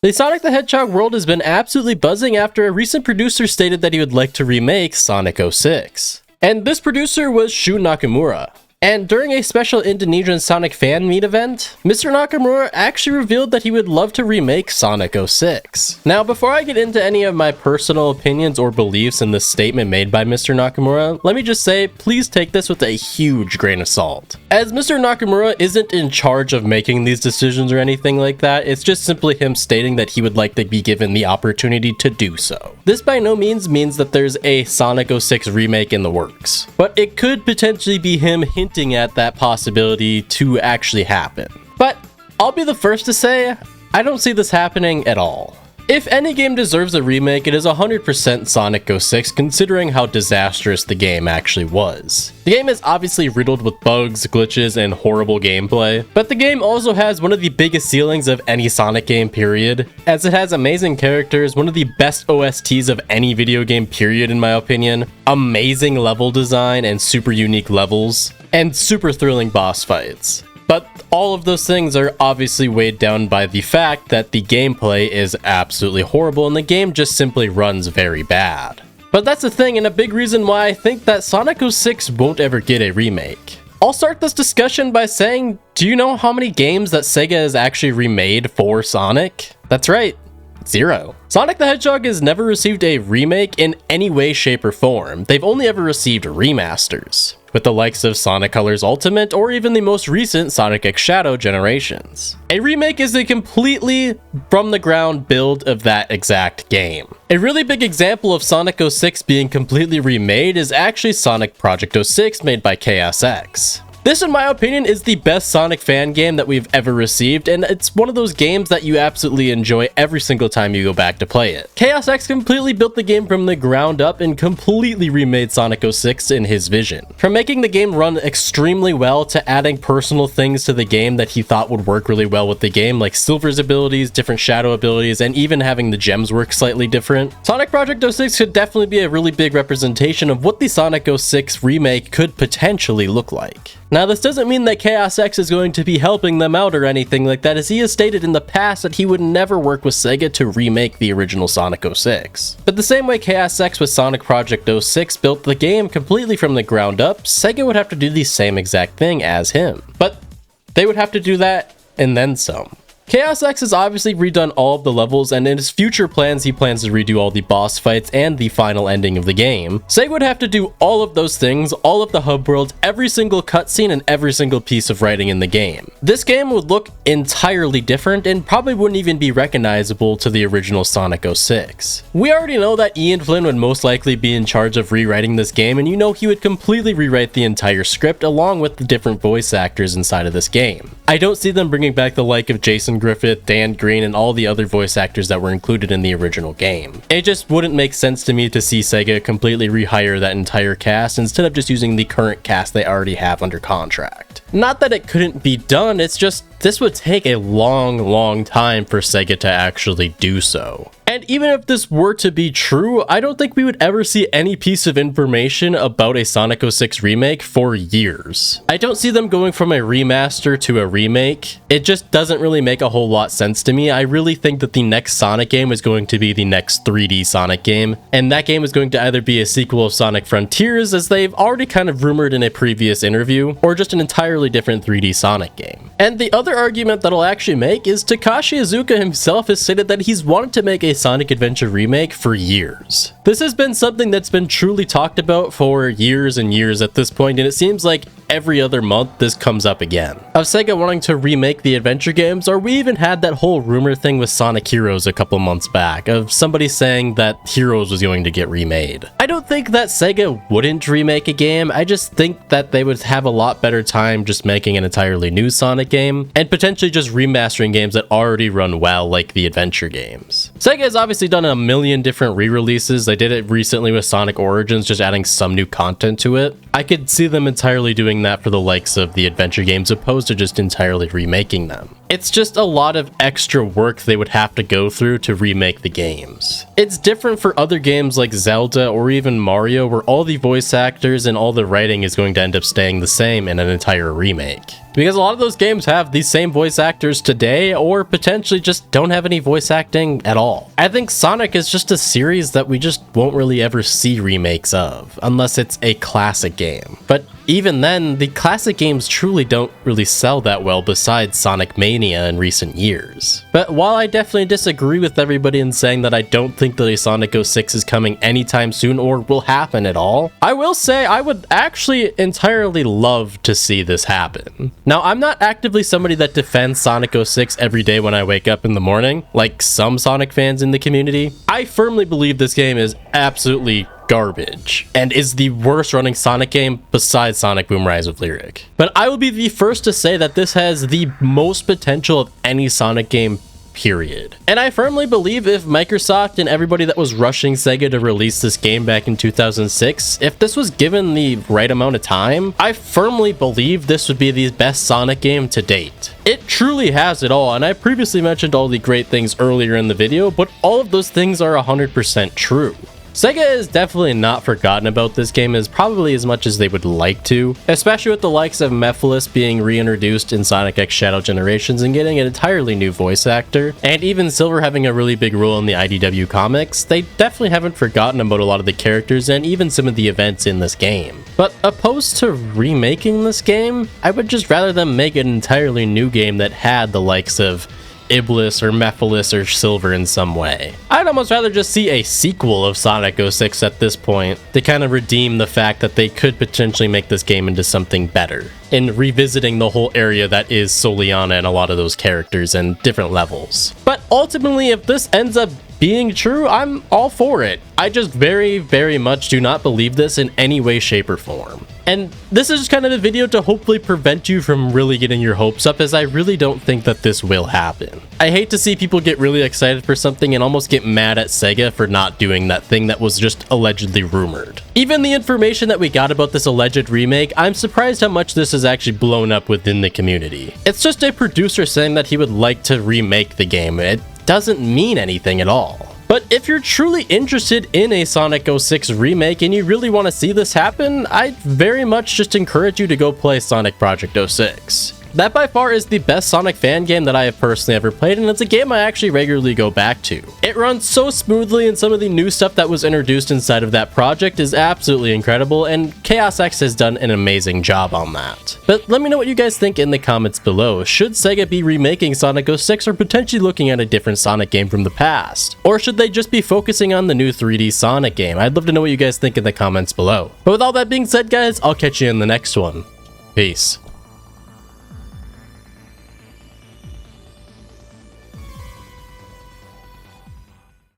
The Sonic the Hedgehog world has been absolutely buzzing after a recent producer stated that he would like to remake Sonic 06. And this producer was Shun Nakamura. And during a special Indonesian Sonic fan meet event, Mr. Nakamura actually revealed that he would love to remake Sonic 06. Now, before I get into any of my personal opinions or beliefs in this statement made by Mr. Nakamura, let me just say, please take this with a huge grain of salt. As Mr. Nakamura isn't in charge of making these decisions or anything like that, it's just simply him stating that he would like to be given the opportunity to do so. This by no means that there's a Sonic 06 remake in the works, but it could potentially be him hinting at that possibility to actually happen. But I'll be the first to say, I don't see this happening at all. If any game deserves a remake, it is 100% Sonic 06, considering how disastrous the game actually was. The game is obviously riddled with bugs, glitches, and horrible gameplay, but the game also has one of the biggest ceilings of any Sonic game period, as it has amazing characters, one of the best OSTs of any video game period in my opinion, amazing level design and super unique levels, and super thrilling boss fights. But all of those things are obviously weighed down by the fact that the gameplay is absolutely horrible and the game just simply runs very bad. But that's the thing, and a big reason why I think that Sonic 06 won't ever get a remake. I'll start this discussion by saying, do you know how many games that Sega has actually remade for Sonic? That's right, 0. Sonic the Hedgehog has never received a remake in any way, shape, or form. They've only ever received remasters, with the likes of Sonic Colors Ultimate or even the most recent Sonic X Shadow generations. A remake is a completely from the ground build of that exact game. A really big example of Sonic 06 being completely remade is actually Sonic Project 06 made by KSX. This, in my opinion, is the best Sonic fan game that we've ever received, and it's one of those games that you absolutely enjoy every single time you go back to play it. Chaos X completely built the game from the ground up and completely remade Sonic 06 in his vision. From making the game run extremely well to adding personal things to the game that he thought would work really well with the game, like Silver's abilities, different Shadow abilities, and even having the gems work slightly different. Sonic Project 06 could definitely be a really big representation of what the Sonic 06 remake could potentially look like. Now, this doesn't mean that Chaos X is going to be helping them out or anything like that, as he has stated in the past that he would never work with Sega to remake the original Sonic 06. But the same way Chaos X with Sonic Project 06 built the game completely from the ground up, Sega would have to do the same exact thing as him. But they would have to do that and then some. Chaos X has obviously redone all of the levels, and in his future plans he plans to redo all the boss fights and the final ending of the game. Sega would have to do all of those things, all of the hub worlds, every single cutscene, and every single piece of writing in the game. This game would look entirely different and probably wouldn't even be recognizable to the original Sonic 06. We already know that Ian Flynn would most likely be in charge of rewriting this game, and you know he would completely rewrite the entire script along with the different voice actors inside of this game. I don't see them bringing back the like of Jason Griffith, Dan Green, and all the other voice actors that were included in the original game. It just wouldn't make sense to me to see Sega completely rehire that entire cast instead of just using the current cast they already have under contract. Not that it couldn't be done, it's just this would take a long time for Sega to actually do so. And even if this were to be true, I don't think we would ever see any piece of information about a Sonic 06 remake for years. I don't see them going from a remaster to a remake. It just doesn't really make a whole lot sense to me. I really think that the next Sonic game is going to be the next 3D Sonic game, and that game is going to either be a sequel of Sonic Frontiers, as they've already kind of rumored in a previous interview, or just an entirely different 3D Sonic game. And the other argument that I'll actually make is Takashi Iizuka himself has stated that he's wanted to make a Sonic Adventure remake for years. This has been something that's been truly talked about for years and years at this point, and it seems like every other month this comes up again. Of Sega wanting to remake the adventure games, or we even had that whole rumor thing with Sonic Heroes a couple months back, of somebody saying that Heroes was going to get remade. I don't think that Sega wouldn't remake a game, I just think that they would have a lot better time just making an entirely new Sonic game, and potentially just remastering games that already run well like the adventure games. Sega has obviously done a million different re-releases. They did it recently with Sonic Origins, just adding some new content to it. I could see them entirely doing that for the likes of the adventure games opposed to just entirely remaking them. It's just a lot of extra work they would have to go through to remake the games. It's different for other games like Zelda or even Mario, where all the voice actors and all the writing is going to end up staying the same in an entire remake. Because a lot of those games have these same voice actors today, or potentially just don't have any voice acting at all. I think Sonic is just a series that we just won't really ever see remakes of, unless it's a classic game. But even then, the classic games truly don't really sell that well besides Sonic Mania in recent years. But while I definitely disagree with everybody in saying that I don't think that a Sonic 06 is coming anytime soon or will happen at all, I will say I would actually entirely love to see this happen. Now, I'm not actively somebody that defends Sonic 06 every day when I wake up in the morning, like some Sonic fans in the community. I firmly believe this game is absolutely garbage and is the worst running Sonic game besides Sonic Boom Rise of Lyric. But I will be the first to say that this has the most potential of any Sonic game, period. And I firmly believe if Microsoft and everybody that was rushing Sega to release this game back in 2006, if this was given the right amount of time, I firmly believe this would be the best Sonic game to date. It truly has it all, and I previously mentioned all the great things earlier in the video, but all of those things are 100% true. Sega is definitely not forgotten about this game as probably as much as they would like to, especially with the likes of Mephiles being reintroduced in Sonic X Shadow Generations and getting an entirely new voice actor, and even Silver having a really big role in the IDW comics. They definitely haven't forgotten about a lot of the characters and even some of the events in this game. But opposed to remaking this game, I would just rather them make an entirely new game that had the likes of Iblis or Mephiles or Silver in some way. I'd almost rather just see a sequel of Sonic 06 at this point to kind of redeem the fact that they could potentially make this game into something better, in revisiting the whole area that is Soliana and a lot of those characters and different levels. But ultimately, if this ends up being true, I'm all for it. I just very much do not believe this in any way, shape, or form. And this is just kind of a video to hopefully prevent you from really getting your hopes up, as I really don't think that this will happen. I hate to see people get really excited for something and almost get mad at Sega for not doing that thing that was just allegedly rumored. Even the information that we got about this alleged remake, I'm surprised how much this is actually blown up within the community. It's just a producer saying that he would like to remake the game. It doesn't mean anything at all. But if you're truly interested in a Sonic 06 remake and you really want to see this happen, I very much just encourage you to go play Sonic Project 06. That by far is the best Sonic fan game that I have personally ever played, and it's a game I actually regularly go back to. It runs so smoothly, and some of the new stuff that was introduced inside of that project is absolutely incredible, and Chaos X has done an amazing job on that. But let me know what you guys think in the comments below. Should Sega be remaking Sonic 06 or potentially looking at a different Sonic game from the past? Or should they just be focusing on the new 3D Sonic game? I'd love to know what you guys think in the comments below. But with all that being said, guys, I'll catch you in the next one. Peace.